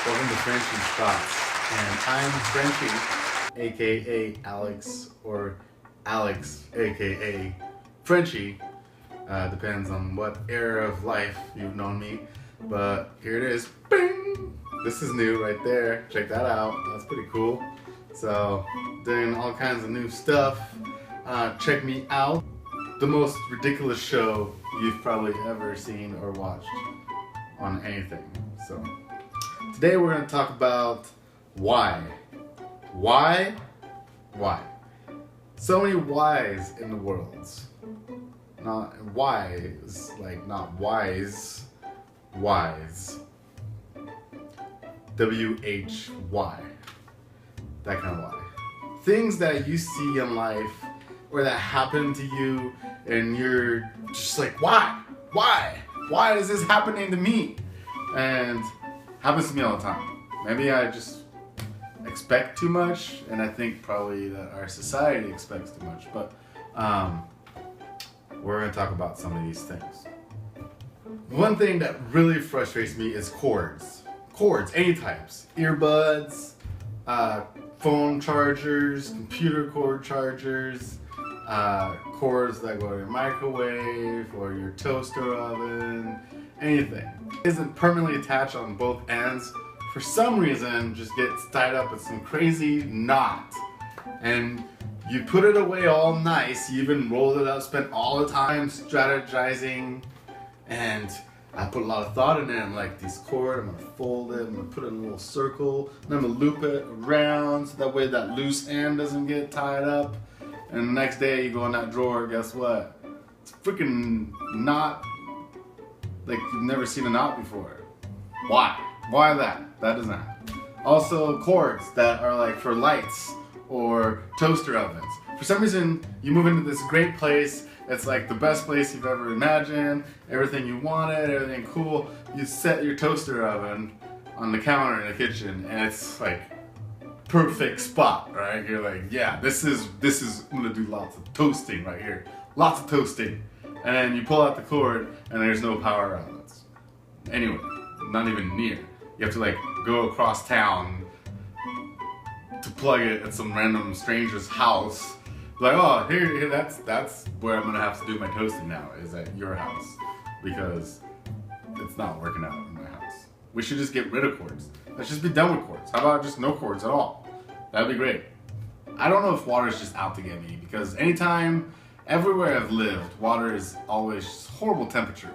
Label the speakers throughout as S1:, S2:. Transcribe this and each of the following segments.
S1: Welcome to Frenchy's Thoughts, and I'm Frenchy, aka Alex, or Alex, aka Frenchy. Depends on what era of life you've known me, but here it is. Bing! This is new right there. Check that out. That's pretty cool. So, doing all kinds of new stuff. Check me out. The most ridiculous show you've probably ever seen or watched on anything. So, today we're going to talk about why. Why? So many whys in the world. Not wise, like not wise, wise. W-H-Y. That kind of why. Things that you see in life or that happen to you and you're just like, why? Why is this happening to me? And happens to me all the time. Maybe I just expect too much, and I think probably that our society expects too much, but we're going to talk about some of these things. One thing that really frustrates me is cords. Cords, any types. Earbuds, phone chargers, computer cord chargers, cords that go to your microwave or your toaster oven, anything. It isn't permanently attached on both ends. For some reason, just gets tied up with some crazy knot. And you put it away all nice, you even rolled it up, spent all the time strategizing, and I put a lot of thought in it. I'm like, this cord, I'm gonna fold it, I'm gonna put it in a little circle, and I'm gonna loop it around so that way that loose end doesn't get tied up. And the next day you go in that drawer, guess what? It's a freaking knot like you've never seen a knot before. Why? Why that? That doesn't happen. Also, cords that are like for lights or toaster ovens. For some reason, you move into this great place. It's like the best place you've ever imagined. Everything you wanted, everything cool. You set your toaster oven on the counter in the kitchen, and it's like perfect spot, right? You're like, yeah, this is. I'm gonna do lots of toasting right here. Lots of toasting. And then you pull out the cord, and there's no power outlets. Anyway, not even near. You have to like go across town to plug it at some random stranger's house. Like, oh, here, that's where I'm gonna have to do my toasting now, is at your house, because it's not working out in my house. We should just get rid of cords. Let's just be done with cords. How about just no cords at all? That'd be great. I don't know if water is just out to get me, because anytime, everywhere I've lived, water is always horrible temperature.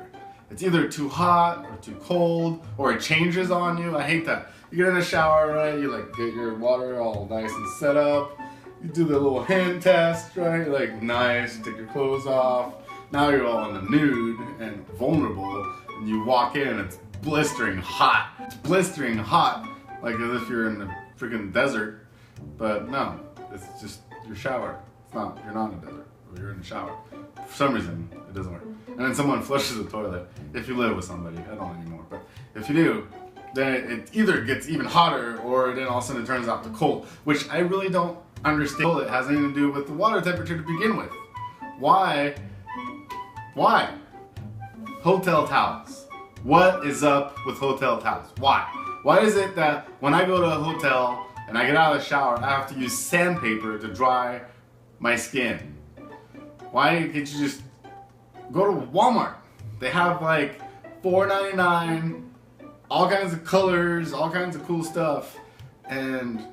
S1: It's either too hot or too cold, or it changes on you. I hate that. You get in the shower, right? You like get your water all nice and set up. You do the little hand test, right? Like nice, take your clothes off. Now you're all in the nude and vulnerable, and you walk in and it's blistering hot. It's blistering hot, like as if you're in the freaking desert. But no, it's just your shower. You're not in a desert. You're in the shower. For some reason, it doesn't work. And then someone flushes the toilet. If you live with somebody, I don't anymore, but if you do, then it either gets even hotter or then all of a sudden it turns out to cold, which I really don't understand. It has anything to do with the water temperature to begin with. Why? Hotel towels. What is up with hotel towels? Why? Why is it that when I go to a hotel and I get out of the shower, I have to use sandpaper to dry my skin? Why can't you just go to Walmart? They have like $4.99, all kinds of colors, all kinds of cool stuff, and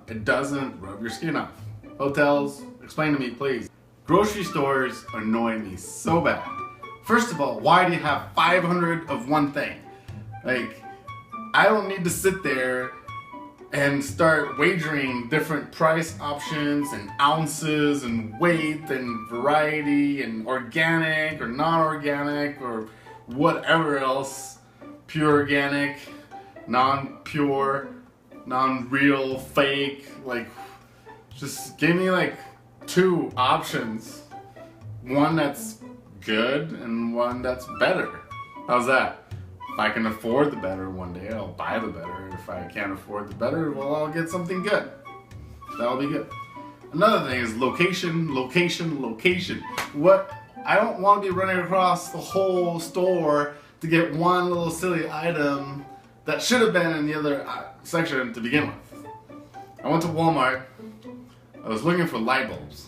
S1: it doesn't rub your skin off. Hotels, explain to me, please. Grocery stores annoy me so bad. First of all, why do you have 500 of one thing? Like, I don't need to sit there and start wagering different price options and ounces and weight and variety and organic or non-organic or whatever else, pure organic, non-pure, non-real, fake. Like, just give me like 2 options, one that's good and one that's better. How's that? If I can afford the better one day, I'll buy the better. If I can't afford the better, well, I'll get something good. That'll be good. Another thing is location. What? I don't want to be running across the whole store to get one little silly item that should have been in the other section to begin with. I went to Walmart. I was looking for light bulbs.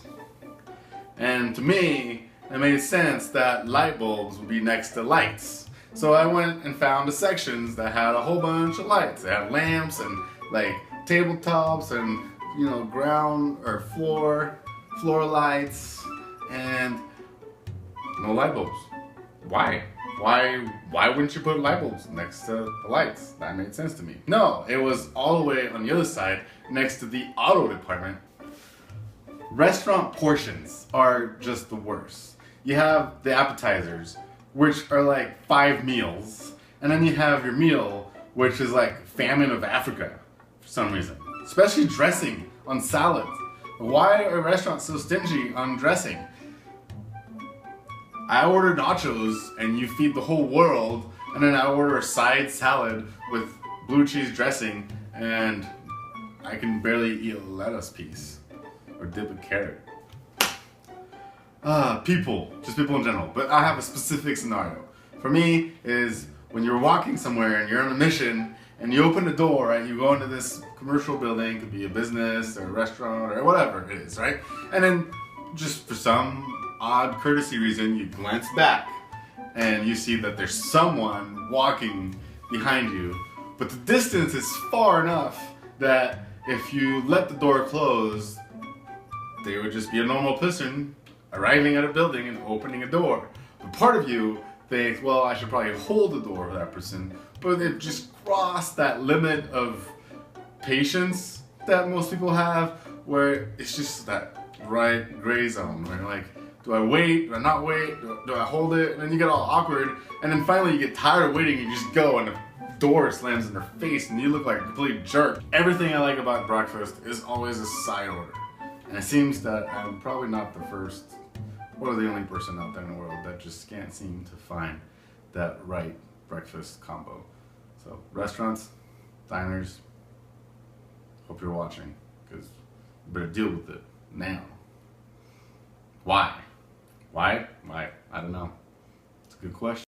S1: And to me, it made sense that light bulbs would be next to lights. So I went and found the sections that had a whole bunch of lights. They had lamps and like tabletops and, you know, ground or floor lights, and no light bulbs. Why? Why wouldn't you put light bulbs next to the lights? That made sense to me. No, it was all the way on the other side next to the auto department. Restaurant portions are just the worst. You have the appetizers, which are like 5 meals, and then you have your meal, which is like famine of Africa for some reason. Especially dressing on salads. Why are restaurants so stingy on dressing? I order nachos and you feed the whole world, and then I order a side salad with blue cheese dressing and I can barely eat a lettuce piece or dip a carrot. People, just people in general, but I have a specific scenario. For me is when you're walking somewhere and you're on a mission and you open the door, right? You go into this commercial building, could be a business or a restaurant or whatever it is, right? And then just for some odd courtesy reason, you glance back and you see that there's someone walking behind you, but the distance is far enough that if you let the door close, they would just be a normal person arriving at a building and opening a door. But part of you thinks, well, I should probably hold the door for that person, but they've just crossed that limit of patience that most people have, where it's just that right gray zone where you're like, do I wait? Do I not wait? Do I hold it? And then you get all awkward, and then finally you get tired of waiting and you just go, and the door slams in their face and you look like a complete jerk. Everything I like about breakfast is always a side order. And it seems that I'm probably not the first or the only person out there in the world that just can't seem to find that right breakfast combo. So restaurants, diners, hope you're watching, because you better deal with it now. Why? I don't know. It's a good question.